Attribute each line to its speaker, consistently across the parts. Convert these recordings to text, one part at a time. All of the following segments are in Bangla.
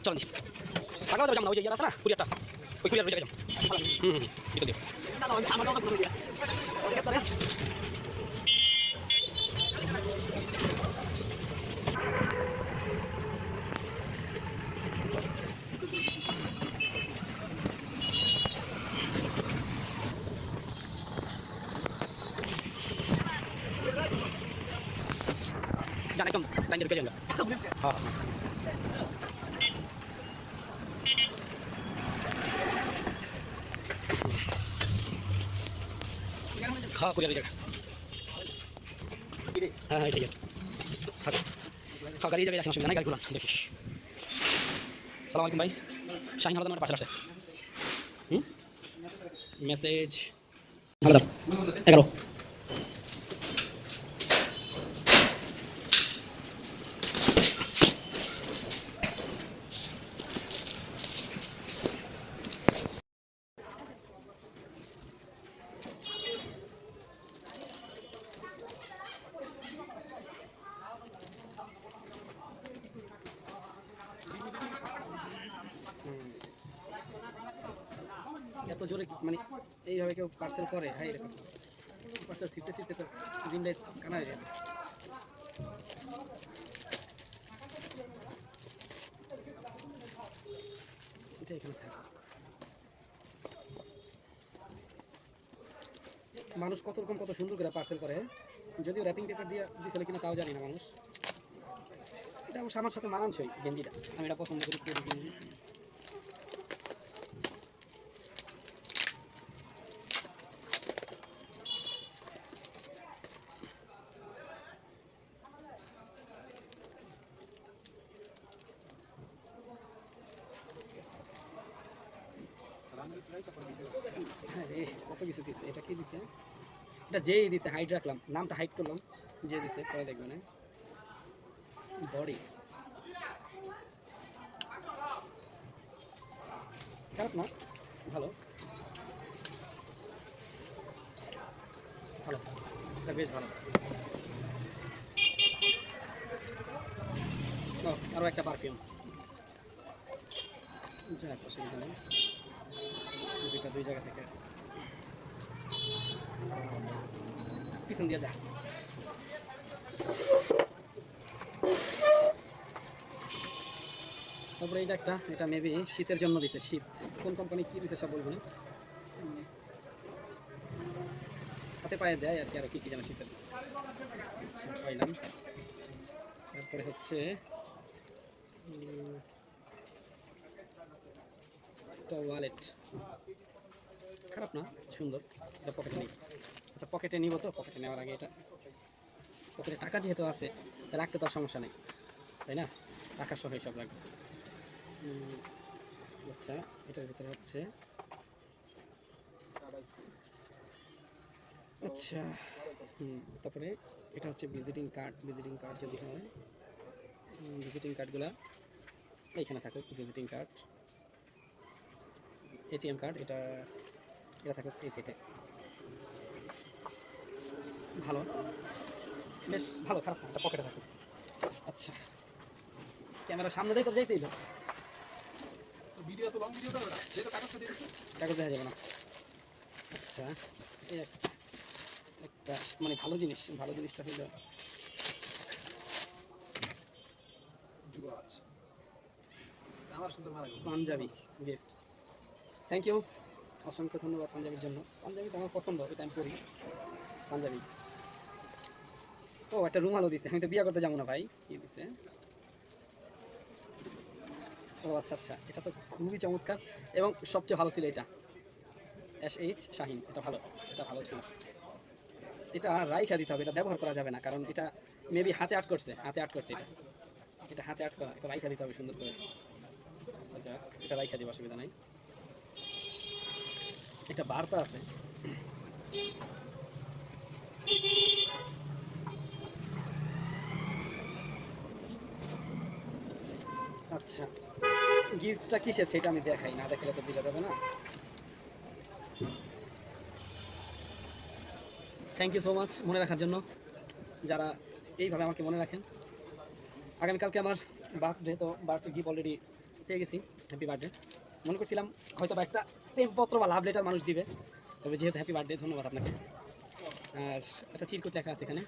Speaker 1: চল টাকা যাবো না, ওই যে ইয়ে আছে না কুরিয়ারটা, ওই কুরিয়ার ওই জায়গায় এটা দিও। যান একদম লাইন ঢুকে যান। হ্যাঁ হ্যাঁ কুরিয়ার ওই জায়গা। হ্যাঁ হ্যাঁ ঠিক আছে, হ্যাঁ গাড়ি জায়গায় আসেন, অসুবিধা নাই, গাড়ি ঘুরান দেখিস। সালাম আলাইকুম ভাই, শাহিন হালদার আমার পার্সেল আসছে। মেসেজ হালদার 11। এত জোরে মানে এইভাবে কেউ পার্সেল করে? হ্যাঁ এরকম পার্সেল ছিটতে ছিটতে তো দিনটাই কানা হয়ে যায়। এটা এখানে থাকে। মানুষ কত রকম কত সুন্দর করে পার্সেল করে, যদিও র্যাপিং পেপার দিয়ে দিয়েছিল কিনা তাও জানি না মানুষ। এটা আমার সাথে মানানসই গেঞ্জিটা, আমি এটা পছন্দ করি গেঞ্জি। হ্যাঁ রে কত কিছু দিচ্ছে। এটা কি দিছে? এটা যেই দিছে হাইড রাখলাম, নামটা হাইড করলাম, যে দিছে পরে দেখবে না। বডি খারাপ না, ভালো ভালো, এটা বেশ ভালো। ও আরও একটা পারফিউম, যাক অসুবিধা নেই, দুইটা দুই জায়গা থেকে পিছন দিয়ে যা। তারপরে এইটা একটা, এটা মেবি শীতের জন্য দিছে, শীত কোন কোম্পানি কী দিছে সব বলবো না, হাতে পায়ে দেয় আর কি, আর কী যেন শীতের। আচ্ছা পাইলাম। তারপরে হচ্ছে একটা ওয়ালেট, খারাপ না, সুন্দর, এটা পকেটে নিই। আচ্ছা পকেটে নিব, তো পকেটে নেওয়ার আগে এটা পকেটে টাকা যেহেতু আছে রাখতে তো আর সমস্যা নেই, তাই না? টাকা সহ সব রাখবে। আচ্ছা এটার ভিতরে হচ্ছে, আচ্ছা তারপরে এটা হচ্ছে ভিজিটিং কার্ড। ভিজিটিং কার্ড যদি হয়, ভিজিটিং কার্ডগুলো এইখানে থাকে, ভিজিটিং কার্ড, এটিএম কার্ড, এটা এটা থাকে এই সেটে। ভালো, বেশ ভালো, খারাপ না, এটা পকেটে থাকে। আচ্ছা ক্যামেরার সামনে দেয় তো যাইতেই তো ভিডিও, তো লং ভিডিও দাও না, যেটা কাগজটা দিয়ে কাগজ দেখা যাবে না। আচ্ছা এই একটা মানে ভালো জিনিস, ভালো জিনিসটা হলো পাঞ্জাবি গিফট। থ্যাংক ইউ, অসংখ্য ধন্যবাদ পাঞ্জাবির জন্য। পাঞ্জাবি তো আমার পছন্দ, এটা আমি পরি পাঞ্জাবি। ও একটা রুমালও দিছে, আমি তো বিয়ে করতে যাবো না ভাই, কি দিছে? ও আচ্ছা আচ্ছা, এটা তো খুবই চমৎকার এবং সবচেয়ে ভালো ছিল এটা, SH শাহিন, এটা ভালো, এটা ভালো ছিল। এটা রাইখা দিতে হবে, এটা ব্যবহার করা যাবে না, কারণ এটা মেবি হাতে আট করছে, হাতে আট করছে এটা, এটা হাতে আট করা, এটা রাইখা দিতে হবে সুন্দর করে। আচ্ছা আচ্ছা এটা রাইখা দিব, অসুবিধা নাই। এটা বার্তা আছে, আচ্ছা গিফটটা কিসের সেটা আমি দেখাই, না দেখালে তো বোঝা যাবে না। থ্যাংক ইউ সো মাচ মনে রাখার জন্য। যারা এইভাবে আমাকে মনে রাখেন। আগামীকালকে আমার বার্থডে, তো বার্থডে গিফট অলরেডি পেয়ে গেছি। Happy birthday. মনে করছিলাম হয়তো বা একটা প্রেমপত্র বা লাভ লেটার মানুষ দিবে, তবে যেহেতু হ্যাপি বার্থডে, ধন্যবাদ আপনাকে। আর একটা চিরকুট লেখা আছে এখানে।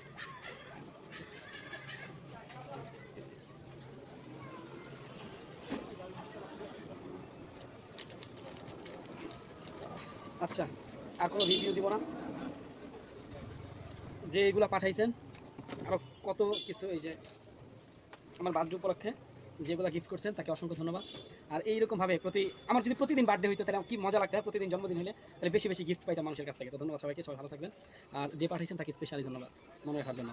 Speaker 1: আচ্ছা, আর কোনো রিভিউ দিব না। যে এগুলো পাঠাইছেন আরও কত কিছু, এই যে আমার বার্থডে উপলক্ষে যেগুলো গিফট করছেন তাকে অসংখ্য ধন্যবাদ। আর এইরকমভাবে আমার যদি প্রতিদিন বার্থডে হইতো তাহলে কি মজা লাগতো, প্রতিদিন জন্মদিন হলে তাহলে বেশি বেশি গিফট পাইতাম মানুষের কাছ থেকে। তো ধন্যবাদ সবাইকে, সবাই ভালো থাকবেন। আর যে পাঠাইছেন তাকে স্পেশালি ধন্যবাদ মনে রাখার জন্য।